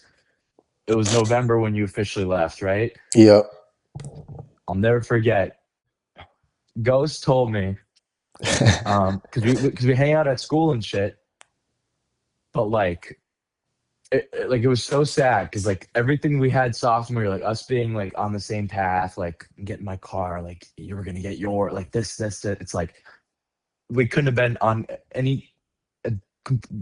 it was November when you officially left, right? Yeah. I'll never forget. Ghost told me, because we hang out at school and shit, but like like it was so sad because like everything we had sophomore year, like us being like on the same path, like getting my car, like you were gonna get your like this, it's like we couldn't have been on any a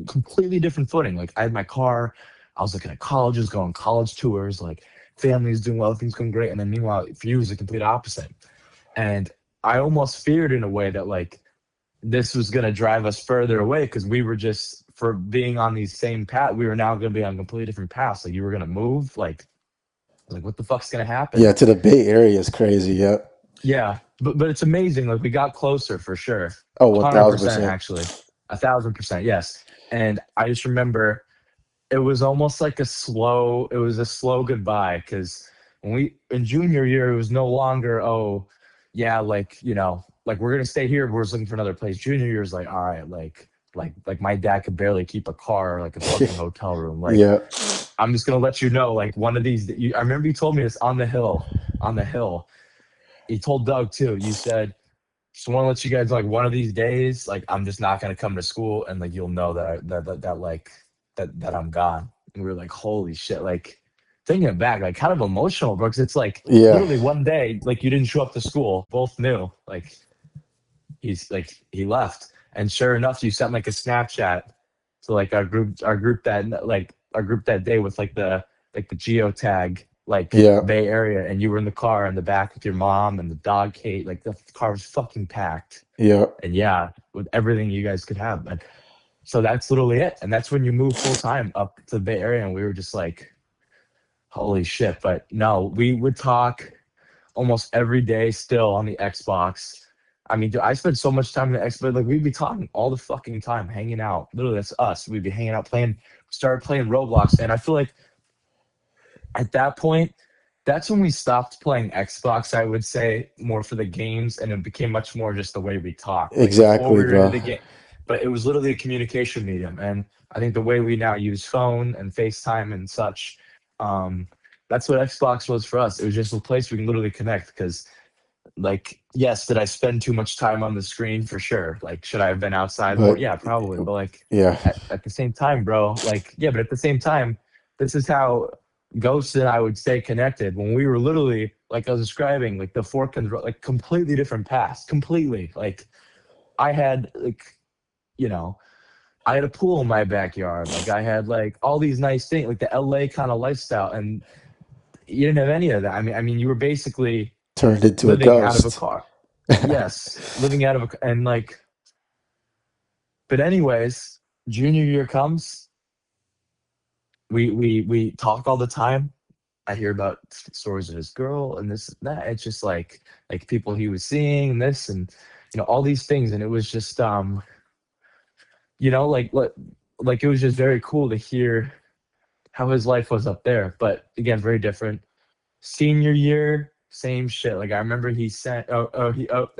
completely different footing. Like I had my car, I was looking at colleges, going college tours, like families doing well, things going great, and then meanwhile for you it was the complete opposite. And I almost feared in a way that like this was going to drive us further away because we were just for being on these same path. We were now going to be on completely different paths. Like you were going to move. Like what the fuck's going to Yeah. happen? To the Bay Area is crazy. Yeah. Yeah, but it's amazing. Like we got closer for sure, Oh, a one hundred thousand percent percent. actually, 1,000%. Yes, and I just remember it was almost like a slow. It was a slow goodbye because when we in junior year, it was no longer, oh yeah, like, like we're gonna stay here, we're just looking for another place. Junior year is like, all right, like my dad could barely keep a car or like a fucking hotel room. Like, Yeah. I'm just gonna let you know, like one of these. I remember you told me this on the hill. On the hill, you told Doug too. You said, "Just want to let you guys, like one of these days, like I'm just not gonna come to school, and like you'll know that like that I'm gone." And we were like, "Holy shit!" Like thinking it back, like kind of emotional, bro. Because it's like Yeah. literally one day, like you didn't show up to school. Both knew, like he left, and sure enough, you sent like a Snapchat to like our group that day with like the geotag like Yeah. Bay Area, and you were in the car in the back with your mom and the dog Kate. Like the car was fucking packed, Yeah. and yeah, with everything you guys could have. And so that's literally it. And that's when you move full time up to the Bay Area, and we were just like, holy shit. But no, we would talk almost every day still on the Xbox. I mean, dude, I spent so much time on the Xbox. Like we'd be talking all the fucking time, hanging out. Literally, that's us. We'd be hanging out, playing. Started playing Roblox, and I feel like at that point, that's when we stopped playing Xbox. I would say more for the games, and it became much more just the way we talk. Like before, Exactly, we were into bro. the game, but it was literally a communication medium. And I think the way we now use phone and FaceTime and such, um, that's what Xbox was for us. It was just a place we can literally connect because like yes, did I spend too much time on the screen? For sure. Like should I have been outside more? But Yeah, probably. But like yeah. at the same time, bro, like yeah, but at the same time, this is how Ghost and I would stay connected when we were literally, like I was describing, like the fork and the road, like completely different paths, completely. Like I had like, you know, I had a pool in my backyard. Like I had like all these nice things, like the LA kind of lifestyle, and you didn't have any of that. I mean, you were basically Turned into a living out of a ghost. car. Yes, living out of and like, but anyways, junior year comes, we talk all the time. I hear about stories of his girl and this and that. It's just like people he was seeing and this and all these things, and it was just like it was just very cool to hear how his life was up there. But again, very different. Senior year, same shit. Like I remember he sent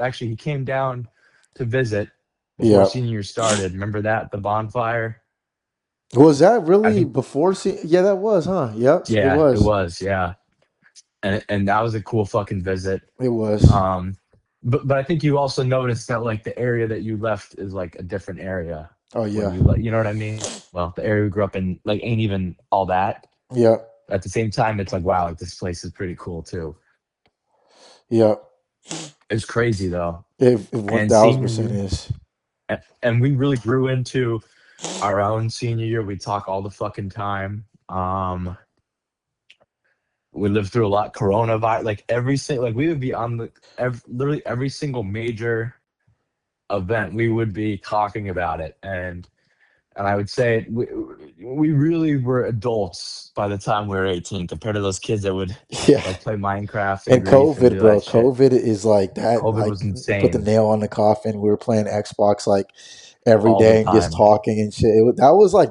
actually he came down to visit before Yeah. senior year started. Remember that the bonfire? Was that I really think before? Yeah, that was, huh? Yep, it yeah, it was. was yeah, and that was a cool fucking visit. It was. Um, but I think you also noticed that like the area that you left is like a different area Oh when yeah. you know what I mean? Well, the area we grew up in like ain't even all that. Yeah. At the same time, it's like wow, like this place is pretty cool too. Yeah. It's crazy though. It one And thousand senior percent year, is. and we really grew into our own senior year. We talk all the fucking time. We lived through a lot. Coronavirus, like every single, like we would be on literally every single major event. We would be talking about it, and I would say we really were adults by the time we were 18 compared to those kids that would Yeah. like play Minecraft and And Grief and COVID, do that bro. shit. COVID is like that. COVID Like was put the insane nail on the coffin. We were playing Xbox like every all the day and just time. talking and shit. That was like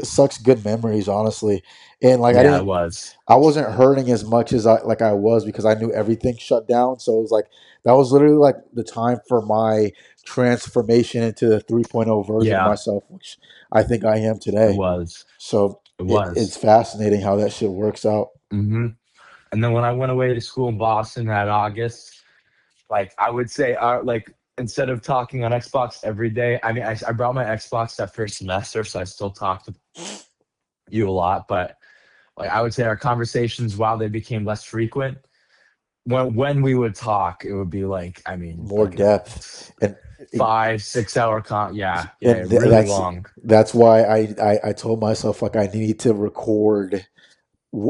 such good memories, honestly. And like Yeah, it was. I wasn't hurting as much as I was because I knew everything shut down. So it was like that was literally like the time for my transformation into the 3.0 version of Yeah, myself, which I think I am it today. was. So It it's was. fascinating how that shit works out. hmm And then when I went away to school in Boston that August, like I would say, like instead of talking on Xbox every day, I mean, I brought my Xbox that first semester, so I still talked to you a lot. But like I would say, our conversations, while they became less frequent, when we would talk, it would be like, I mean, More like a depth and 5 6 hour yeah, yeah, and really long. that's why I told myself like I need to record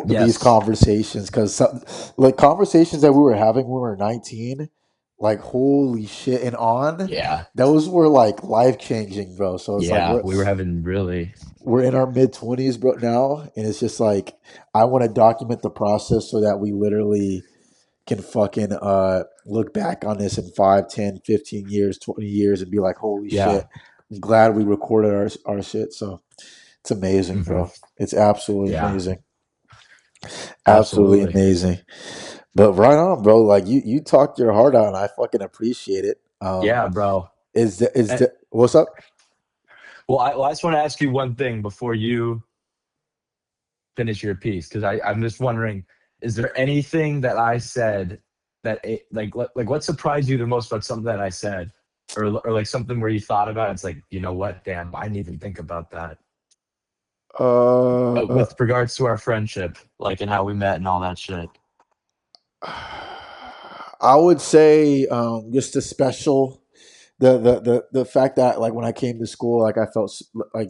these Yes, conversations because like conversations that we were having when we were 19, like holy shit, and on yeah, those were like life changing, bro. So it's like yeah. We were having really, we're in our mid 20s, bro, now, and it's just like I want to document the process so that we literally can fucking look back on this in 5, 10, 15 years, 20 years and be like, holy yeah. shit, I'm glad we recorded our shit. So it's amazing, hmm bro. It's absolutely yeah. amazing. Absolutely Absolutely. amazing. But right on, bro. Like you talked your heart out, and I fucking appreciate it. Yeah, bro. Is And, the what's up? well, I just want to ask you one thing before you finish your piece, because I'm just wondering, is there anything that I said that like what surprised you the most about something that I said, or like something where you thought about it, it's like, you know what, damn, I didn't even think about that. Uh, But with regards to our friendship, like, and how we met and all that shit. I would say just the special the fact that like when I came to school, like I felt like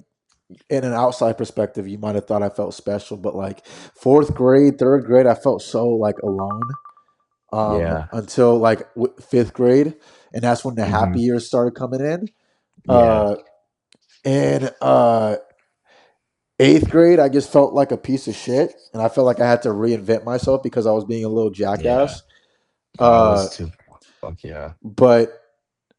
in an outside perspective, you might have thought I felt special, but like fourth grade, third grade, I felt so like alone. Yeah. Until like fifth grade, and that's when the Hmm. happy years started coming in. Yeah. Uh, and eighth grade, I just felt like a piece of shit, and I felt like I had to reinvent myself because I was being a little Yeah. jackass. I Uh, was too. Fuck yeah. but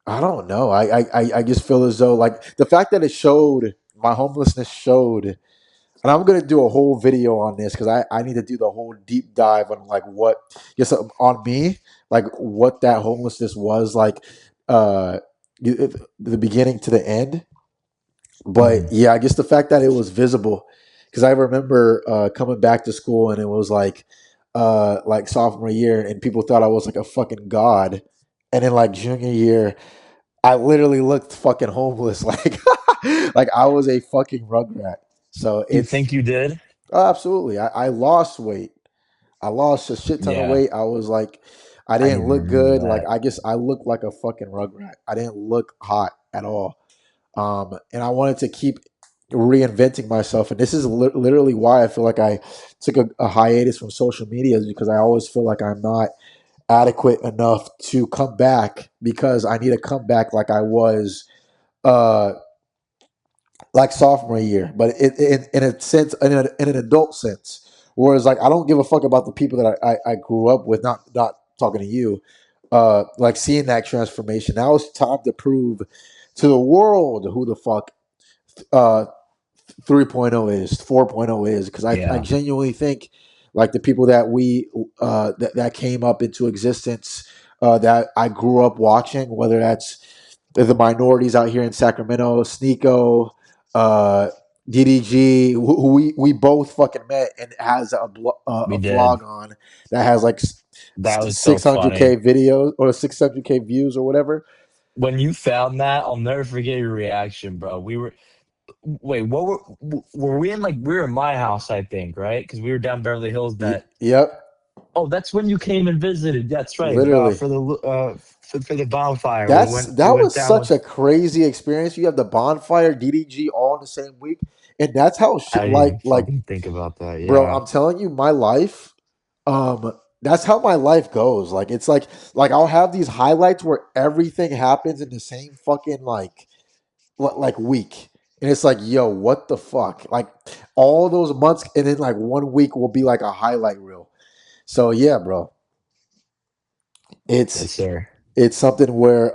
I don't know. I just feel as though like the fact that it showed my homelessness showed, and I'm gonna do a whole video on this because I need to do the whole deep dive on like what just on me, like what that homelessness was like, uh, the beginning to the end. But Hmm. yeah, I guess the fact that it was visible, because I remember coming back to school and it was like sophomore year, and people thought I was like a fucking god, and then like junior year, I literally looked fucking homeless, like I was a fucking rugrat. So You it's think you did? absolutely. I lost weight. I lost a shit ton of Yeah. weight. I was like, I I didn't even look remember good. Like that. I guess I looked like a fucking rugrat. I didn't look hot at all. And I wanted to keep reinventing myself. And this is literally why I feel like I took a hiatus from social media, is because I always feel like I'm not adequate enough to come back, because I need to come back like I was uh like sophomore year, but in a sense, in an adult sense. Whereas like I don't give a fuck about the people that I grew up with. Not talking to you. Like seeing that transformation. Now it's time to prove to the world who the fuck uh 3.0 is, 4.0 is, because I Yeah. genuinely think like the people that that came up into existence, that I grew up watching, whether that's the minorities out here in Sacramento, Sneeko, uh, DDG, who we both fucking met, and has We a did. vlog on that has like That was so 600K funny. videos or 600K views or whatever. When you found that, I'll never forget your reaction, bro. We were wait, what were we in, like, we were in my house, I think, right? Because we were down Beverly Hills. That, Yep, oh, that's when you came and visited. That's right. literally. For the bonfire. We That's went we that went was down such a with, crazy experience. You have the bonfire, DDG, all in the same week, and that's how I shit. didn't even fucking think about that. Bro, Yeah. I'm telling you, my life, that's how my life goes. Like it's like I'll have these highlights where everything happens in the same fucking like week, and it's like, yo, what the fuck? Like all those months, and then like 1 week will be like a highlight reel. So yeah, bro, it's Yes, sir. it's something where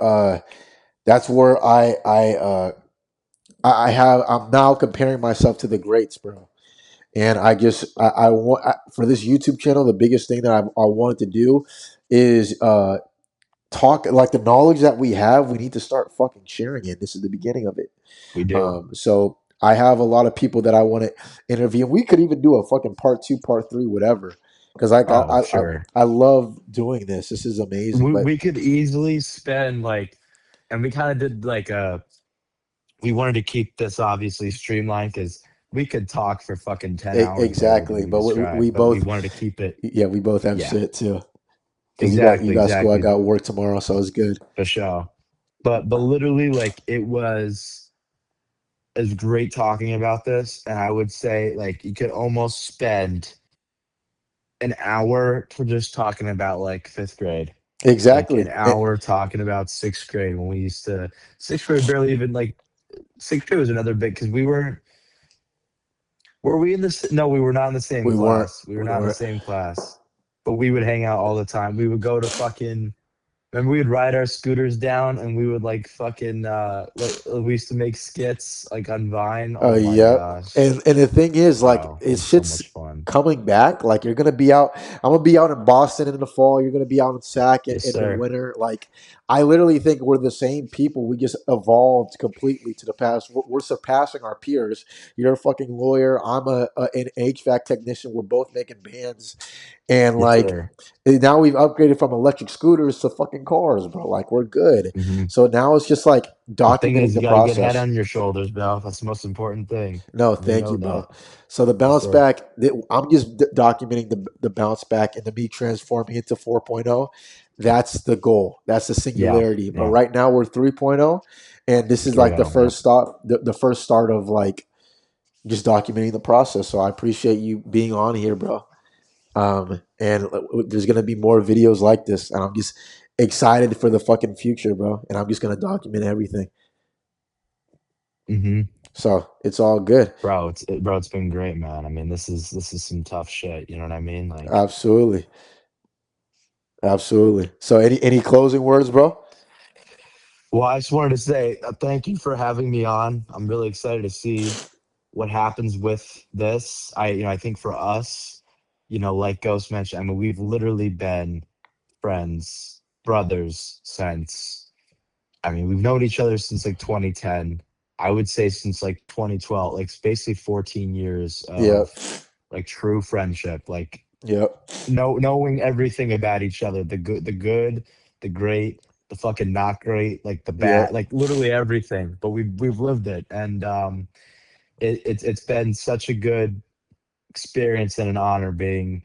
that's where I have I'm now comparing myself to the greats, bro. And I want for this YouTube channel, the biggest thing that I wanted to do is talk like the knowledge that we have. We need to start fucking sharing it. This is the beginning of it. We do. So I have a lot of people that I want to interview. We could even do a fucking part two, part three, whatever. Because Oh, sure. I love doing this. This is amazing. We But we could easily spend like, and we kind of did like a, we wanted to keep this obviously streamlined, because we could talk for fucking 10 hours about everything exactly. we But we described, but we both wanted to keep it. yeah, we both have Yeah, shit too. Because you exactly, got school, I exactly, got work tomorrow, so it's good. for sure. But literally, like, it was as great talking about this, and I would say, like, you could almost spend an hour for just talking about like fifth grade, like an Exactly. hour talking about sixth grade, when we used to, sixth grade barely even, like, sixth grade was another big, because we weren't, were we in this? No, we were not in the same We weren't. class. We were We not in the weren't. same class, but we would hang out all the time. We would go to fucking, Remember we'd ride our scooters down and we would like fucking like we used to make skits like on Vine. Oh my Yep. gosh, And the thing is, like, bro, it it's was so shit's much fun. coming back. Like, you're gonna be out. I'm gonna be out in Boston in the fall. You're gonna be out in Sac Yes, in the sir. winter. Like, I literally think we're the same people. We just evolved completely to the past. We're surpassing our peers. You're a fucking lawyer. I'm an HVAC technician. We're both making bands, and Yes, like. sir. Now we've upgraded from electric scooters to fucking cars, bro. Like, we're good. Hmm. So now it's just like The thing documenting is, you the got to get head process. on your shoulders, bro. That's the most important thing. No, We thank know you, that. bro. So the Yes, bounce sir. back, I'm just documenting the bounce back and the me transforming into 4.0. That's the goal. That's the Yeah, singularity. But yeah. right now we're 3.0, and this is like 3-0. Yeah. the first start of like just documenting the process. So I appreciate you being on here, bro. And there's gonna be more videos like this, and I'm just excited for the fucking future, bro. And I'm just gonna document everything. Hmm. So it's all good. Bro, it's been great, man. I mean, this is some tough shit. You know what I mean? Like, Absolutely. Absolutely. So any closing words, bro? well, I just wanted to say thank you for having me on. I'm really excited to see what happens with this. I think for us, like Ghost mentioned, I mean, we've literally been friends, brothers since. I mean, we've known each other since like 2010. I would say since like 2012, like it's basically 14 years Yep. of like true friendship. Like Yep. knowing everything about each other, the good, the great, the fucking not great, like the bad, Yep. like literally everything. But we've lived it, and it's been such a good experience and an honor being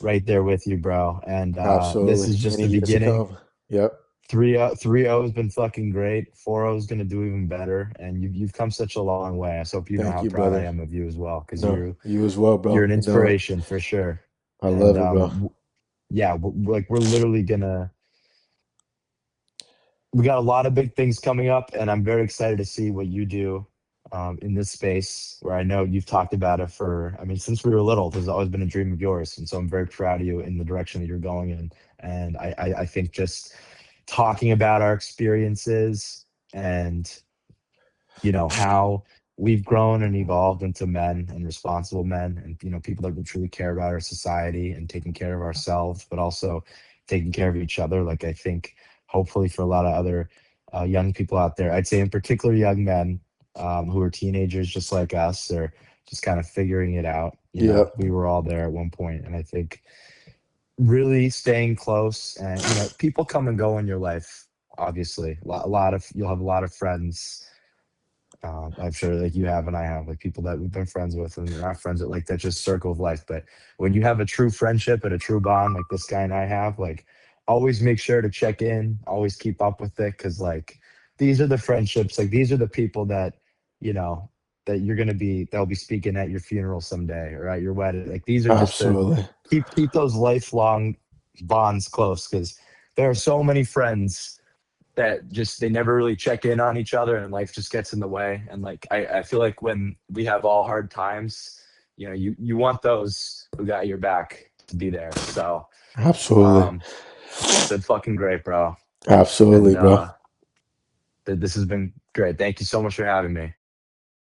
right there with you, bro. And this Absolutely. is just Many the years to beginning. come. Yep. 3-0 has been fucking great. 4-0 is gonna do even better, and you've come such a long way. I just hope you know Thank how you, proud I brother. am of you as well, because No, you're you as well, you're bro. an You know it. inspiration for sure. I And love it, bro. yeah, like we're literally gonna we got a lot of big things coming up, and I'm very excited to see what you do in this space where I know you've talked about it for, I mean, since we were little, this has always been a dream of yours. And so I'm very proud of you in the direction that you're going in. And I think just talking about our experiences and how we've grown and evolved into men and responsible men, and people that will truly care about our society and taking care of ourselves, but also taking care of each other. Like, I think hopefully for a lot of other young people out there, I'd say in particular young men, who are teenagers just like us, or just kind of figuring it out. Yep. We were all there at one point, and I think really staying close, and people come and go in your life. Obviously, a lot of you'll have a lot of friends. I'm sure like you have and I have, like people that we've been friends with and not friends at like that just circle of life. But when you have a true friendship and a true bond like this guy and I have, like always make sure to check in, always keep up with it, because like these are the friendships, like these are the people that you know that you're gonna be they'll be speaking at your funeral someday or at your wedding. Like these are just the Absolutely. keep those lifelong bonds close, because there are so many friends that just they never really check in on each other, and life just gets in the way. And like I feel like when we have all hard times, you want those who got your back to be there. So Absolutely. um it's been fucking great, bro. Absolutely, And bro. this has been great. Thank you so much for having me.